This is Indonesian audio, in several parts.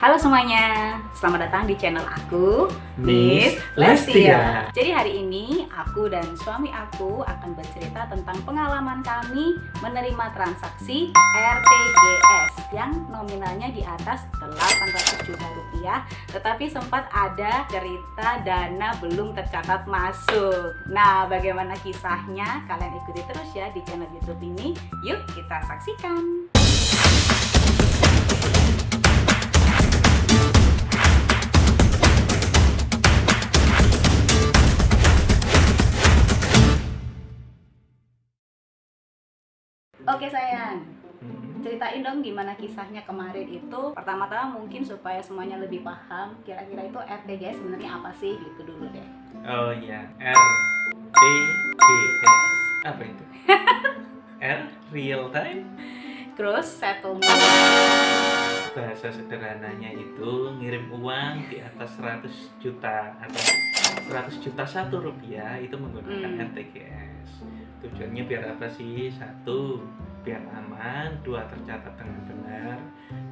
Halo semuanya, selamat datang di channel aku, Miss Lestia. Lestia. Jadi hari ini aku dan suami aku akan bercerita tentang pengalaman kami menerima transaksi RTGS yang nominalnya di atas 800 juta rupiah, tetapi sempat ada cerita dana belum tercatat masuk. Nah, bagaimana kisahnya? Kalian ikuti terus ya di channel YouTube ini. Yuk kita saksikan. Oke sayang, ceritain dong gimana kisahnya kemarin itu. Pertama-tama mungkin supaya semuanya lebih paham, kira-kira itu RTGS sebenarnya apa sih gitu dulu deh. Oh iya, RTGS. Apa itu? R real time. Terus settlement. Bahasa sederhananya itu ngirim uang di atas 100 juta atau 100 juta Rp1 itu menggunakan RTGS. Tujuannya biar apa sih? 1, biar aman. 2, tercatat dengan benar.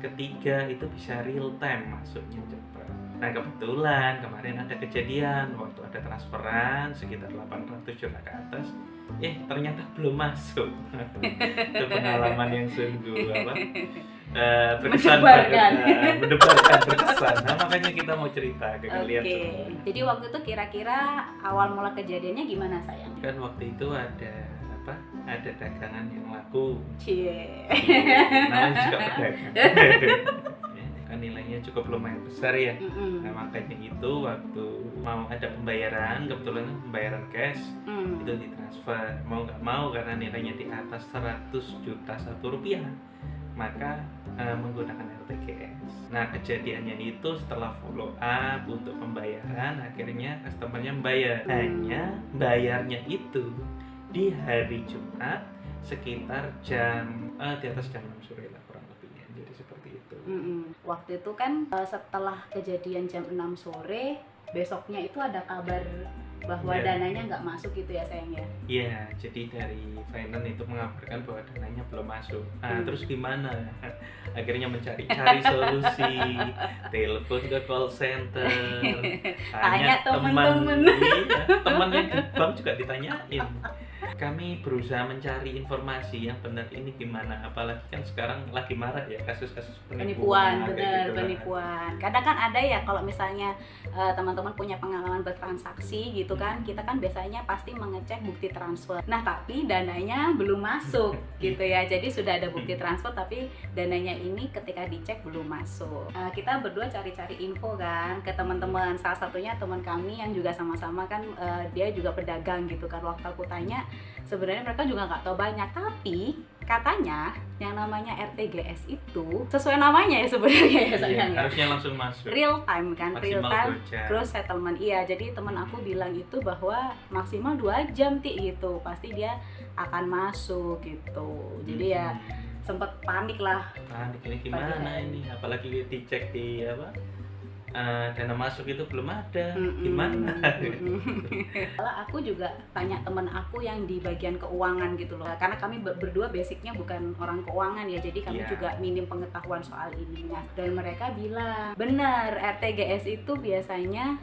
3, itu bisa real time, masuknya cepat. Nah kebetulan kemarin ada kejadian waktu ada transferan sekitar 800 juta ke atas, ternyata belum masuk. Itu pengalaman yang sungguh berkesan Mendebarkan. mendebarkan berkesan. Nah makanya kita mau cerita ke kalian Oke. semua. Jadi waktu itu kira-kira awal mula kejadiannya gimana sayang? Kan waktu itu ada dagangan yang laku. Cie. Namanya juga pedagang. Kan nilainya cukup lumayan besar ya. Nah makanya itu waktu mau ada pembayaran, kebetulan pembayaran cash itu ditransfer. Mau nggak mau karena nilainya di atas 100 juta Rp1, maka menggunakan RTGS. Nah kejadiannya itu setelah follow up untuk pembayaran, akhirnya customernya membayar. Hanya bayarnya itu di hari Jumat sekitar jam di atas jam 6 sore lah kurang lebihnya. Jadi seperti itu. Waktu itu kan setelah kejadian jam 6 sore, besoknya itu ada kabar bahwa dananya nggak masuk gitu ya sayang ya? Iya, jadi dari finance itu mengabarkan bahwa dananya belum masuk. Nah, terus gimana? Akhirnya mencari-cari solusi, telepon ke call center, Tanya temen-temen. Teman yang di bank juga ditanyain. Kami berusaha mencari informasi yang benar ini gimana, apalagi kan sekarang lagi marak ya kasus-kasus Penipuan, kayak bener, gitu. penipuan. Kadang kan ada ya kalau misalnya teman-teman punya pengalaman bertransaksi gitu kan, kita kan biasanya pasti mengecek bukti transfer. Nah tapi dananya belum masuk gitu ya. Jadi sudah ada bukti transfer tapi dananya ini ketika dicek belum masuk. Kita berdua cari-cari info kan ke teman-teman. Salah satunya teman kami yang juga sama-sama kan dia juga pedagang gitu kan. Waktu aku tanya, sebenarnya mereka juga nggak tahu banyak, tapi katanya yang namanya RTGS itu sesuai namanya ya sebenarnya ya sayang ya. Harusnya langsung masuk. Real time kan, real Maksimal time 2 jam. gross settlement. Iya, jadi teman aku bilang itu bahwa maksimal 2 jam gitu, pasti dia akan masuk gitu. Jadi ya sempet panik lah. Panik ini gimana ini? Apalagi dicek di dana masuk itu belum ada, gimana? Kalau aku juga tanya temen aku yang di bagian keuangan gitu loh, karena kami berdua basicnya bukan orang keuangan ya, jadi kami juga minim pengetahuan soal ini. Nah, dan mereka bilang benar RTGS itu biasanya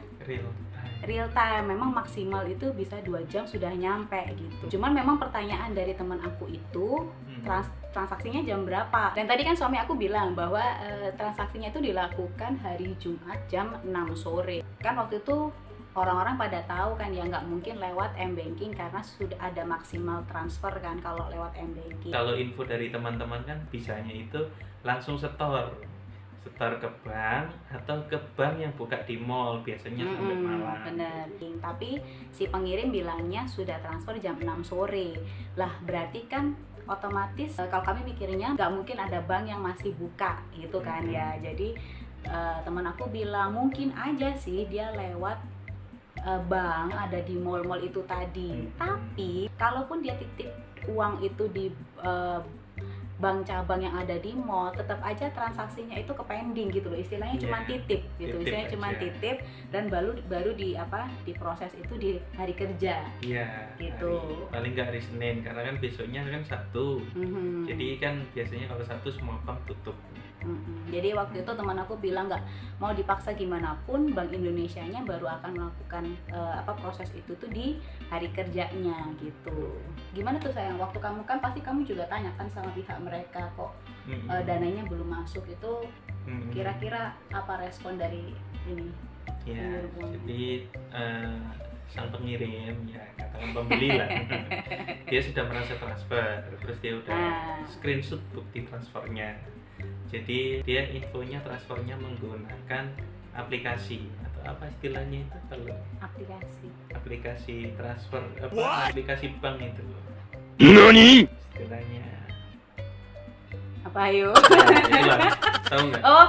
real time, memang maksimal itu bisa 2 jam sudah nyampe gitu. Cuman memang pertanyaan dari teman aku itu transaksinya jam berapa? Dan tadi kan suami aku bilang bahwa transaksinya itu dilakukan hari Jumat jam 6 sore. Kan waktu itu orang-orang pada tahu kan ya nggak mungkin lewat m-banking karena sudah ada maksimal transfer kan kalau lewat m-banking. Kalau info dari teman-teman kan bisanya itu langsung setor ke bank atau ke bank yang buka di mall biasanya sampai malam. Bener. Tapi si pengirim bilangnya sudah transfer jam 6 sore. Lah berarti kan otomatis kalau kami mikirnya nggak mungkin ada bank yang masih buka gitu kan ya. Jadi teman aku bilang mungkin aja sih dia lewat bank ada di mall-mall itu tadi. Tapi kalaupun dia titip uang itu di bank cabang yang ada di mall, tetap aja transaksinya itu ke pending gitu loh, istilahnya cuma titip gitu, istilahnya cuma titip dan baru diproses itu di hari kerja. Iya. Gitu. Paling nggak hari Senin karena kan besoknya kan Sabtu. Jadi kan biasanya kalau Sabtu semua bank tutup. Jadi waktu itu teman aku bilang nggak mau dipaksa gimana pun Bank Indonesianya baru akan melakukan proses itu tuh di hari kerjanya gitu. Gimana tuh sayang, waktu kamu kan pasti kamu juga tanyakan sama pihak mereka kok dananya belum masuk itu, kira-kira apa respon dari ini? Ya, jadi sang pengirim, ya katakan pembeli lah, dia sudah merasa transfer, terus dia udah screenshot bukti transfernya. Jadi dia infonya transfernya menggunakan aplikasi atau apa istilahnya itu kalau aplikasi transfer aplikasi bank itu loh. Nani? Istilahnya apa ayo? Itulah, tahu nggak? Oh,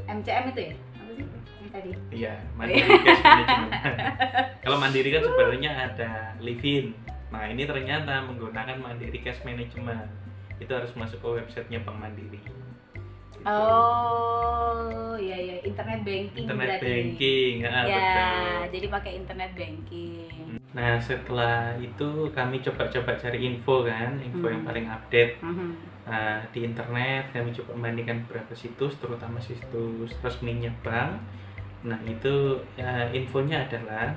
MCM itu ya? Apa sih? Yang tadi? Iya, Mandiri Cash Management. Kalau Mandiri kan sebenarnya ada Livin. Nah ini ternyata menggunakan Mandiri Cash Management. Itu harus masuk ke websitenya Bank Mandiri. Gitu. Oh, iya, internet banking. Internet berarti. banking, ya, betul. jadi pakai internet banking. Nah setelah itu kami coba-coba cari info kan, info yang paling update. Di internet kami coba membandingkan beberapa situs, terutama situs resminya bank. Nah itu infonya adalah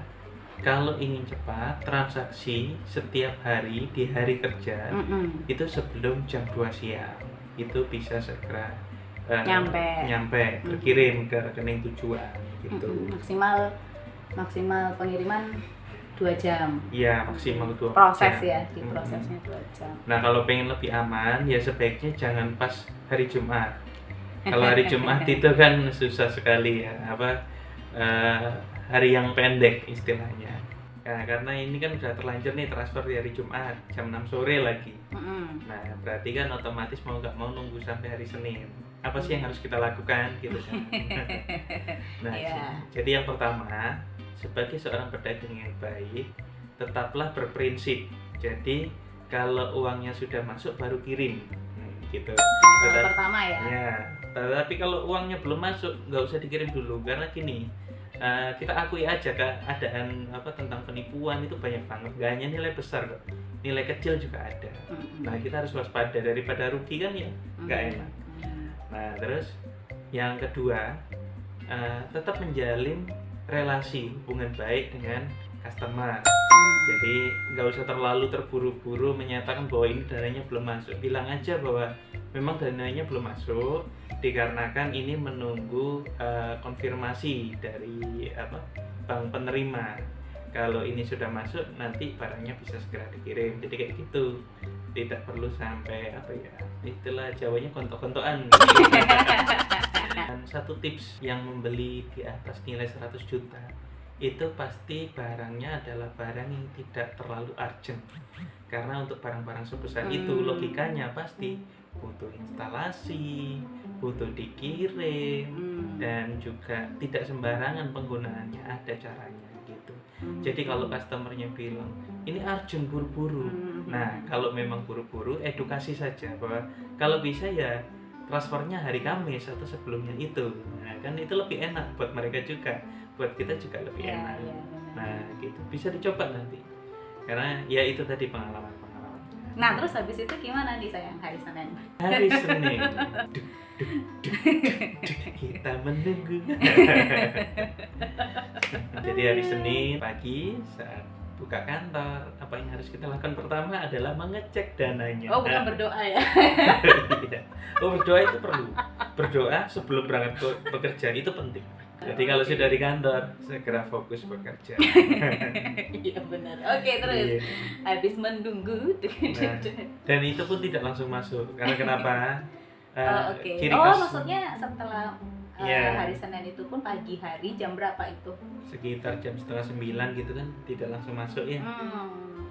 kalau ingin cepat transaksi setiap hari di hari kerja itu sebelum jam 2 siang itu bisa segera nyampe terkirim ke rekening tujuan gitu. Maksimal pengiriman 2 jam. Iya, maksimal 2 proses jam. Ya, di prosesnya 2 jam. Nah, kalau pengen lebih aman ya sebaiknya jangan pas hari Jumat. Kalau hari Jumat itu kan susah sekali ya, hari yang pendek istilahnya. Nah, karena ini kan sudah terlanjur nih transfer di hari Jumat jam 6 sore lagi. Nah, berarti kan otomatis mau nggak mau nunggu sampai hari Senin. Apa sih yang harus kita lakukan gitu kan? Nah, jadi yang pertama, sebagai seorang pedagang yang baik, tetaplah berprinsip. Jadi kalau uangnya sudah masuk baru kirim, gitu. Pertama ya. Ya, tapi kalau uangnya belum masuk nggak usah dikirim dulu karena gini. Kita akui aja keadaan tentang penipuan itu banyak banget, gak hanya nilai besar kok, nilai kecil juga ada. Nah kita harus waspada daripada rugi kan ya, nggak enak. Nah terus yang kedua, tetap menjalin relasi hubungan baik dengan customer. Jadi nggak usah terlalu terburu-buru menyatakan bahwa ini dananya belum masuk. Bilang aja bahwa memang dananya belum masuk dikarenakan ini menunggu konfirmasi dari bank penerima. Kalau ini sudah masuk nanti barangnya bisa segera dikirim. Jadi kayak gitu. Tidak perlu sampai istilah Jawanya kontok-kontokan. Dan satu tips yang membeli di atas nilai 100 juta itu pasti barangnya adalah barang yang tidak terlalu urgent. Karena untuk barang-barang sebesar itu logikanya pasti butuh instalasi, butuh dikirim, dan juga tidak sembarangan penggunaannya, ada caranya gitu. Jadi kalau customernya bilang ini urgent buru-buru, nah kalau memang buru-buru edukasi saja bahwa kalau bisa ya transfernya hari Kamis atau sebelumnya itu. Nah kan itu lebih enak buat mereka juga, buat kita juga lebih enak. Nah gitu bisa dicoba nanti karena ya itu tadi pengalaman. Nah terus habis itu gimana nih sayang hari Senin? Hari Senin kita menunggu. Jadi hari Senin pagi saat buka kantor, apa yang harus kita lakukan pertama adalah mengecek dananya. Oh bukan berdoa ya? Oh berdoa itu perlu. Berdoa sebelum berangkat bekerja itu penting. Jadi kalau sudah di kantor segera fokus bekerja. Iya benar. Oke terus habis menunggu. Nah, dan itu pun tidak langsung masuk karena kenapa? Ciri khas. Maksudnya setelah hari Senin itu pun pagi hari jam berapa itu? Sekitar jam 8:30 gitu kan tidak langsung masuk ya.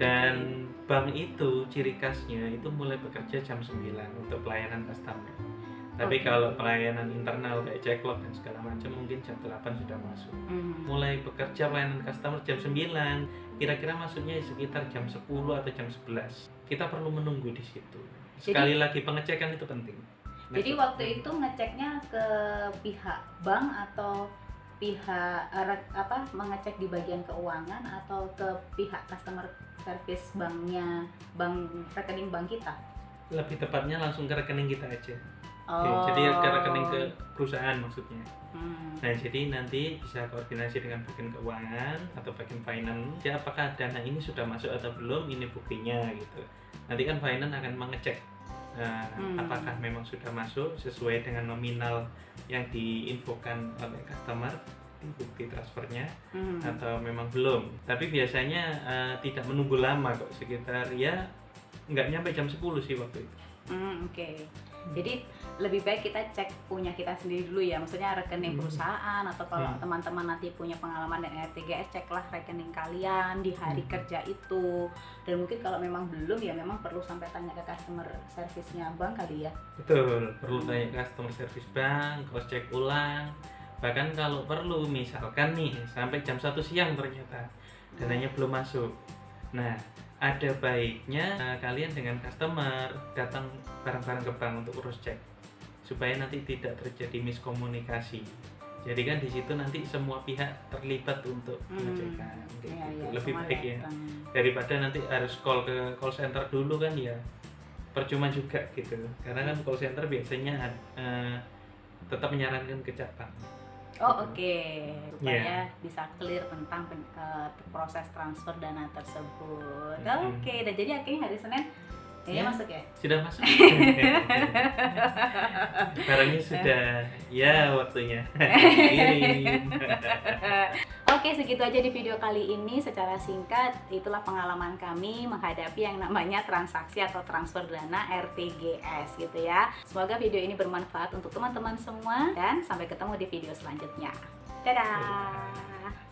Dan bank itu ciri khasnya itu mulai bekerja jam 9 untuk pelayanan customer. Tapi kalau pelayanan internal kayak ceklok dan segala macam mungkin jam 8 sudah masuk. Mulai bekerja pelayanan customer jam 9, kira-kira masuknya sekitar jam 10 atau jam 11. Kita perlu menunggu di situ sekali lagi pengecekan itu penting. Jadi waktu itu ngeceknya ke pihak bank atau pihak mengecek di bagian keuangan atau ke pihak customer service banknya, rekening bank kita? Lebih tepatnya langsung ke rekening kita aja. Oh. Jadi ke rekening ke perusahaan maksudnya. Nah jadi nanti bisa koordinasi dengan bagian keuangan atau bagian finance. Ya apakah dana ini sudah masuk atau belum? Ini buktinya gitu. Nanti kan finance akan mengecek apakah memang sudah masuk sesuai dengan nominal yang diinfokan oleh customer di bukti transfernya atau memang belum. Tapi biasanya tidak menunggu lama kok, sekitar ya nggak nyampe jam 10 sih waktu itu. Oke. Jadi lebih baik kita cek punya kita sendiri dulu ya, maksudnya rekening perusahaan atau kalau teman-teman nanti punya pengalaman dengan RTGS, ceklah rekening kalian di hari kerja itu. Dan mungkin kalau memang belum ya memang perlu sampai tanya ke customer service-nya bank kali ya. Betul, perlu tanya ke customer service bank, cross check ulang. Bahkan kalau perlu misalkan nih sampai jam 1 siang ternyata dananya belum masuk. Nah, ada baiknya kalian dengan customer datang bareng-bareng ke bank untuk cross check supaya nanti tidak terjadi miskomunikasi. Jadi kan di situ nanti semua pihak terlibat untuk pengecekan. Lebih baik ya daripada nanti harus call ke call center dulu kan ya percuma juga gitu. Karena kan call center biasanya tetap menyarankan ke cabang. Oke. Supaya bisa clear tentang proses transfer dana tersebut. Oke, dan jadi akhirnya hari Senin kayaknya masuk ya? Sudah masuk. Barangnya sudah ya waktunya kirim. Oke, segitu aja di video kali ini. Secara singkat, itulah pengalaman kami menghadapi yang namanya transaksi atau transfer dana RTGS gitu ya. Semoga video ini bermanfaat untuk teman-teman semua dan sampai ketemu di video selanjutnya. Dadah.